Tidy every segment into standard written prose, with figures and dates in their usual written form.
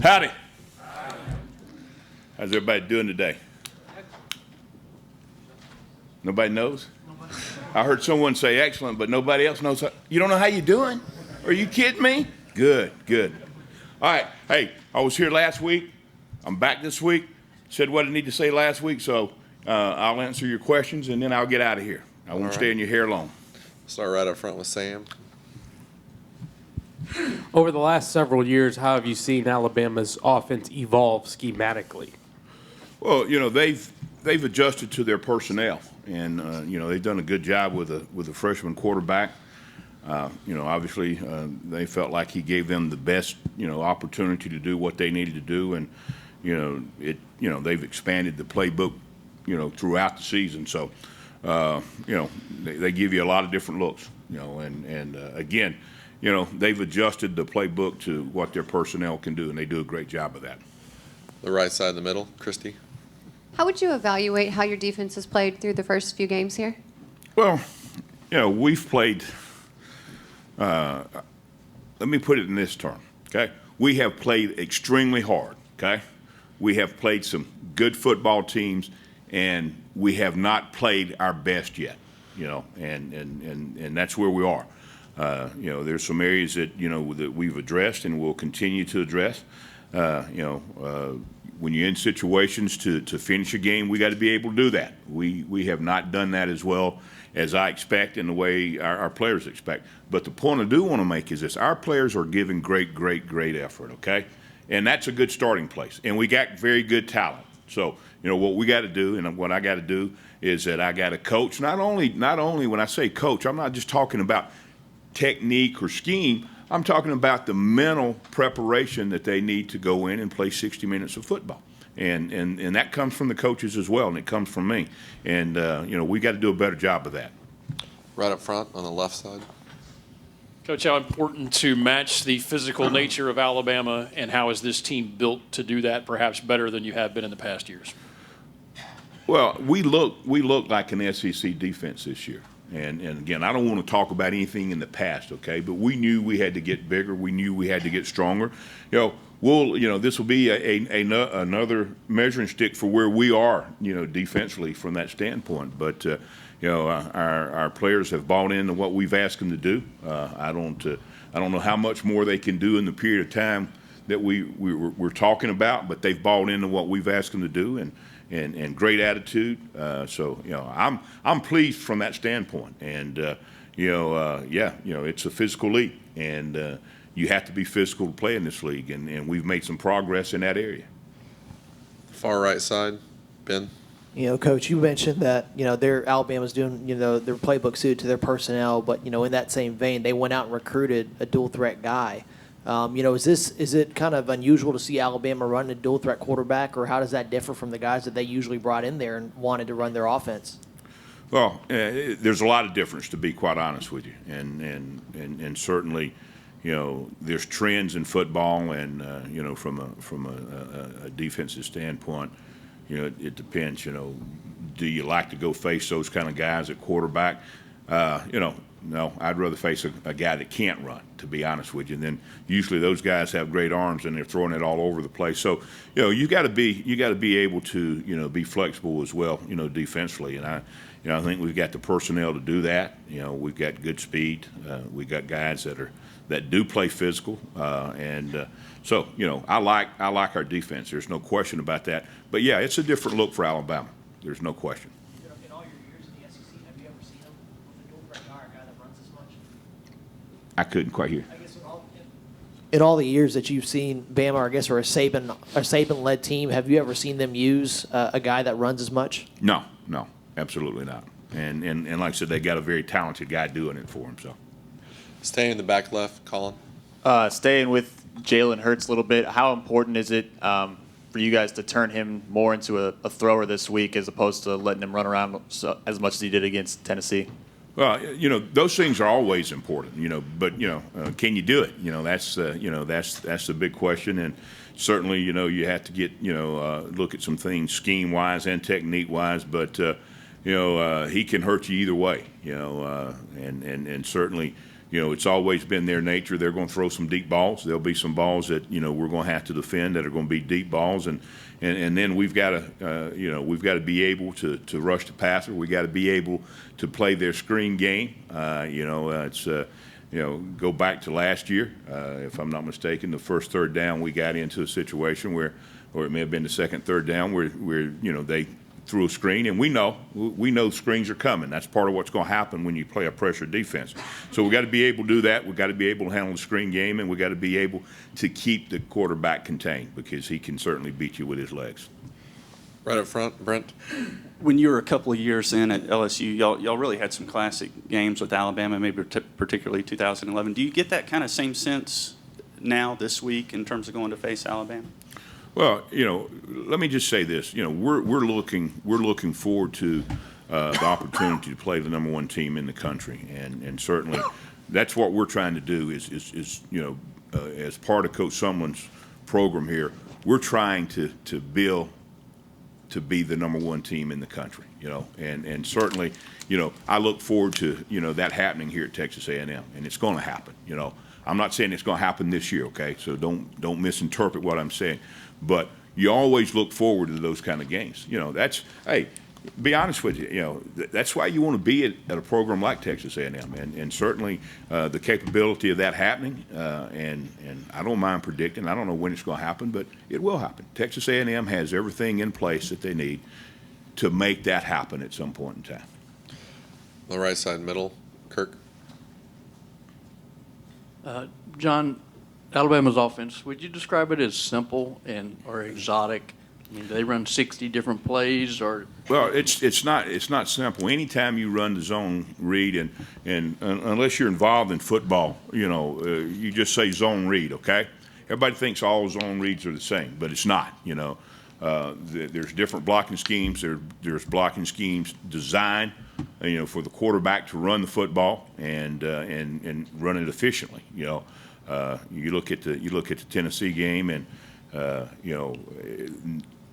Howdy. How's everybody doing today? Nobody knows? I heard someone say excellent, but nobody else knows. You don't know how you're doing? Are you kidding me? Good, good. All right. Hey, I was here last week. I'm back this week. Said what I need to say last week, so I'll answer your questions, and then I'll get out of here. I won't stay in your hair long. Start right up front with Sam. Over the last several years, how have you seen Alabama's offense evolve schematically? Well, they've adjusted to their personnel, and they've done a good job with a freshman quarterback. Obviously, they felt like he gave them the best opportunity to do what they needed to do, and they've expanded the playbook throughout the season. So they give you a lot of different looks, again. They've adjusted the playbook to what their personnel can do, and they do a great job of that. The right side in the middle, Christy. How would you evaluate how your defense has played through the first few games here? Well, we've played, let me put it in this term, okay? We have played extremely hard, okay? We have played some good football teams, and we have not played our best yet, and that's where we are. There's some areas that that we've addressed and will continue to address. When you're in situations to finish a game, we got to be able to do that. We have not done that as well as I expect and the way our players expect. But the point I do want to make is this: our players are giving great effort. Okay, and that's a good starting place. And we got very good talent. So what we got to do, and what I got to do, is that I got to coach. Not only when I say coach, I'm not just talking about technique or scheme. I'm talking about the mental preparation that they need to go in and play 60 minutes of football. And that comes from the coaches as well, and it comes from me. And, we got to do a better job of that. Right up front on the left side. Coach, how important to match the physical nature of Alabama, and how is this team built to do that perhaps better than you have been in the past years? Well, we look like an SEC defense this year. And again, I don't want to talk about anything in the past, okay? But we knew we had to get bigger. We knew we had to get stronger. This will be another measuring stick for where we are, defensively from that standpoint. But our players have bought into what we've asked them to do. I don't know how much more they can do in the period of time that we're talking about, but they've bought into what we've asked them to do, and great attitude. I'm pleased from that standpoint. And it's a physical league, and you have to be physical to play in this league, and we've made some progress in that area. Far right side, Ben. Coach, you mentioned that Alabama's doing their playbook suited to their personnel, but in that same vein, they went out and recruited a dual threat guy. Is it kind of unusual to see Alabama run a dual threat quarterback, or how does that differ from the guys that they usually brought in there and wanted to run their offense? Well, there's a lot of difference, to be quite honest with you, and certainly, there's trends in football, and from a defensive standpoint, it depends. Do you like to go face those kind of guys at quarterback? No, I'd rather face a guy that can't run, to be honest with you. And then usually those guys have great arms and they're throwing it all over the place. So, you got to be able to, be flexible as well, defensively. And I think we've got the personnel to do that. We've got good speed. We've got guys that do play physical. So, I like our defense. There's no question about that. But yeah, it's a different look for Alabama. There's no question. In all your years in the SEC, have you ever seen them with a dual threat guy, a guy that runs as much? I couldn't quite hear. I guess in all the years that you've seen Bama, or a Saban-led team, have you ever seen them use a guy that runs as much? No, absolutely not. And like I said, they got a very talented guy doing it for them. So, Staying in the back left, Colin. Staying with Jalen Hurts a little bit, how important is it for you guys to turn him more into a thrower this week as opposed to letting him run around as much as he did against Tennessee? Well, those things are always important, but, can you do it? That's the big question. And certainly, you have to get, look at some things scheme-wise and technique-wise, but, he can hurt you either way, and certainly, it's always been their nature. They're going to throw some deep balls. There'll be some balls that we're going to have to defend that are going to be deep balls, and then we've got to be able to rush the passer. We got to be able to play their screen game. Go back to last year, if I'm not mistaken, the first third down we got into a situation where, or it may have been the second third down where they threw a screen, and we know screens are coming. That's part of what's going to happen when you play a pressure defense. So we got to be able to do that. We got to be able to handle the screen game, and we got to be able to keep the quarterback contained because he can certainly beat you with his legs. Right up front, Brent. When you were a couple of years in at LSU, y'all really had some classic games with Alabama, maybe particularly 2011. Do you get that kind of same sense now this week in terms of going to face Alabama? Well, let me just say this. We're looking forward to the opportunity to play the number one team in the country, and certainly that's what we're trying to do. Is as part of Coach Sumlin's program here, we're trying to build to be the number one team in the country. And certainly, I look forward to that happening here at Texas A&M, and it's going to happen. I'm not saying it's going to happen this year, okay? So don't misinterpret what I'm saying. But you always look forward to those kind of games. Be honest with you. That's why you want to be at a program like Texas A&M, and certainly the capability of that happening. And I don't mind predicting. I don't know when it's going to happen, but it will happen. Texas A&M has everything in place that they need to make that happen at some point in time. The right side, middle, Kirk. John, Alabama's offense, would you describe it as simple or exotic? I mean, do they run 60 different plays or? Well, it's not simple. Anytime you run the zone read, and unless you're involved in football, you just say zone read, okay? Everybody thinks all zone reads are the same, but it's not. There's different blocking schemes. There's blocking schemes designed, for the quarterback to run the football and run it efficiently. You look at the Tennessee game, and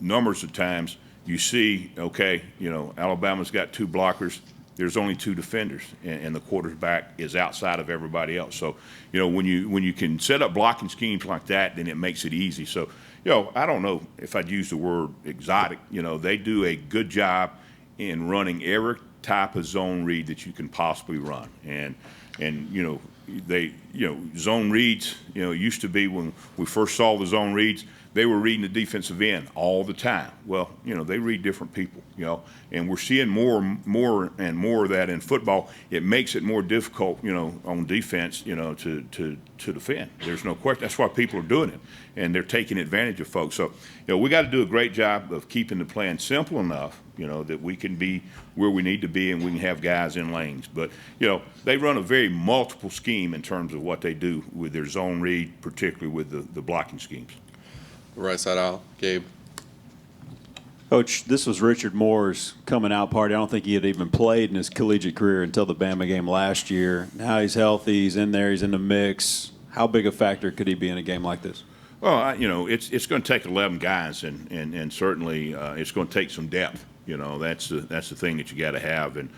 numbers of times you see, Alabama's got two blockers. There's only two defenders, and the quarterback is outside of everybody else. So, when you can set up blocking schemes like that, then it makes it easy. So, I don't know if I'd use the word exotic. They do a good job in running every type of zone read that you can possibly run, and zone reads. Used to be when we first saw the zone reads, they were reading the defensive end all the time. Well, they read different people, and we're seeing more and more of that in football. It makes it more difficult, on defense, to defend. There's no question. That's why people are doing it, and they're taking advantage of folks. So, we got to do a great job of keeping the plan simple enough, that we can be where we need to be and we can have guys in lanes. But, they run a very multiple scheme in terms of what they do with their zone read, particularly with the blocking schemes. Right side aisle, Gabe. Coach, this was Richard Moore's coming out party. I don't think he had even played in his collegiate career until the Bama game last year. Now he's healthy, he's in there, he's in the mix. How big a factor could he be in a game like this? Well, it's going to take 11 guys, and certainly it's going to take some depth. That's the thing that you got to have, and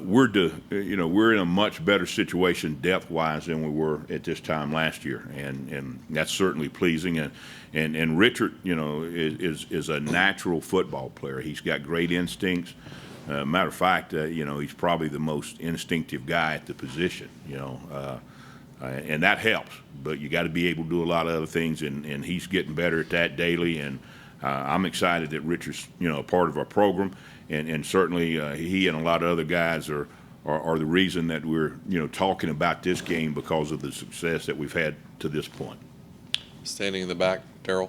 we're in a much better situation depth-wise than we were at this time last year, and that's certainly pleasing. And Richard, is a natural football player. He's got great instincts. Matter of fact, he's probably the most instinctive guy at the position. And that helps. But you got to be able to do a lot of other things, and he's getting better at that daily. And I'm excited that Richard's a part of our program, and certainly he and a lot of other guys are the reason that we're talking about this game because of the success that we've had to this point. Standing in the back, Darryl.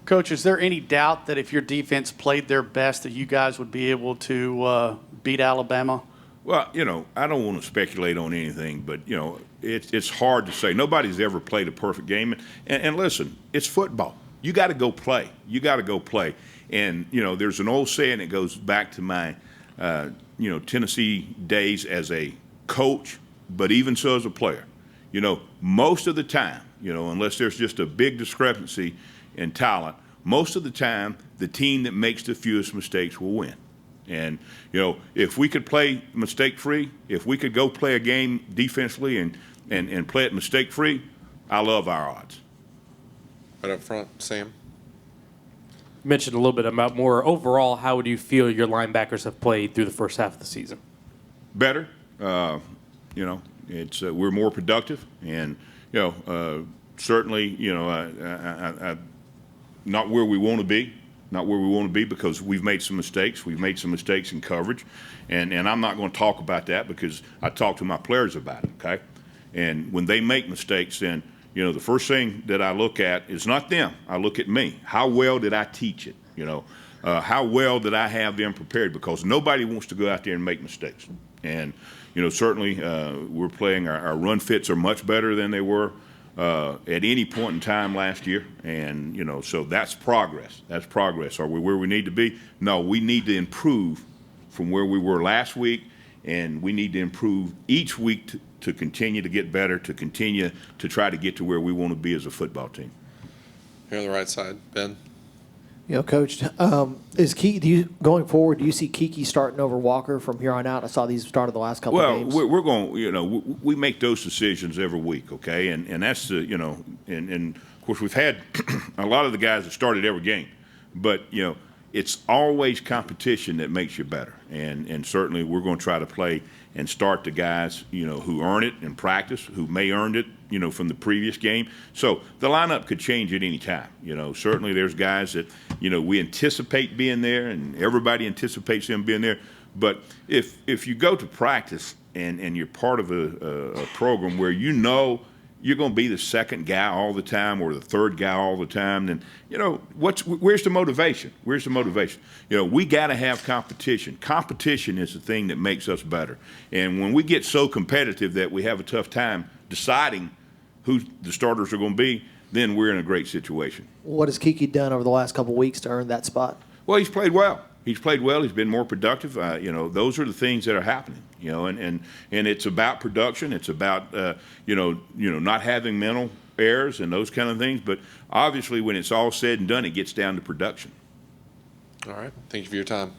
Coach, is there any doubt that if your defense played their best that you guys would be able to beat Alabama? Well, I don't want to speculate on anything, but, it's hard to say. Nobody's ever played a perfect game. And listen, it's football. You got to go play. You got to go play. And, there's an old saying that goes back to my, Tennessee days as a coach, but even so as a player. Most of the time, unless there's just a big discrepancy in talent, most of the time the team that makes the fewest mistakes will win. And, you know, if we could play mistake-free, if we could go play a game defensively and play it mistake-free, I love our odds. Right up front, Sam. You mentioned a little bit about more overall. How would you feel your linebackers have played through the first half of the season? Better. You know, it's we're more productive, and you know, certainly, you know, I not where we want to be. Not where we want to be because we've made some mistakes. We've made some mistakes in coverage, and I'm not going to talk about that because I talk to my players about it. Okay, and when they make mistakes, then you know the first thing that I look at is not them. I look at me. How well did I teach it? You know, how well did I have them prepared? Because nobody wants to go out there and make mistakes. And you know, certainly we're playing. Our run fits are much better than they were at any point in time last year, and you know, so that's progress. That's progress. Are we where we need to be? No, we need to improve from where we were last week, and we need to improve each week to continue to get better, to continue to try to get to where we want to be as a football team. Here on the right side, Ben. You know, Coach, is going forward? Do you see Kiki starting over Walker from here on out? I saw these started the last couple of games. Well, we're going. You know, we make those decisions every week, okay? And that's the you know, and of course we've had a lot of the guys that started every game, but you know, it's always competition that makes you better. And certainly we're going to try to play and start the guys, you know, who earn it in practice, who may earned it, you know, from the previous game. So the lineup could change at any time. You know, certainly there's guys that, you know, we anticipate being there and everybody anticipates them being there. But if you go to practice and you're part of a program where you know you're going to be the second guy all the time or the third guy all the time, then, you know, where's the motivation? Where's the motivation? You know, we got to have competition. Competition is the thing that makes us better. And when we get so competitive that we have a tough time deciding who the starters are going to be, then we're in a great situation. What has Kiki done over the last couple of weeks to earn that spot? Well, he's played well. He's played well. He's been more productive. You know, those are the things that are happening. You know, and it's about production. It's about you know not having mental errors and those kind of things. But obviously, when it's all said and done, it gets down to production. All right. Thank you for your time.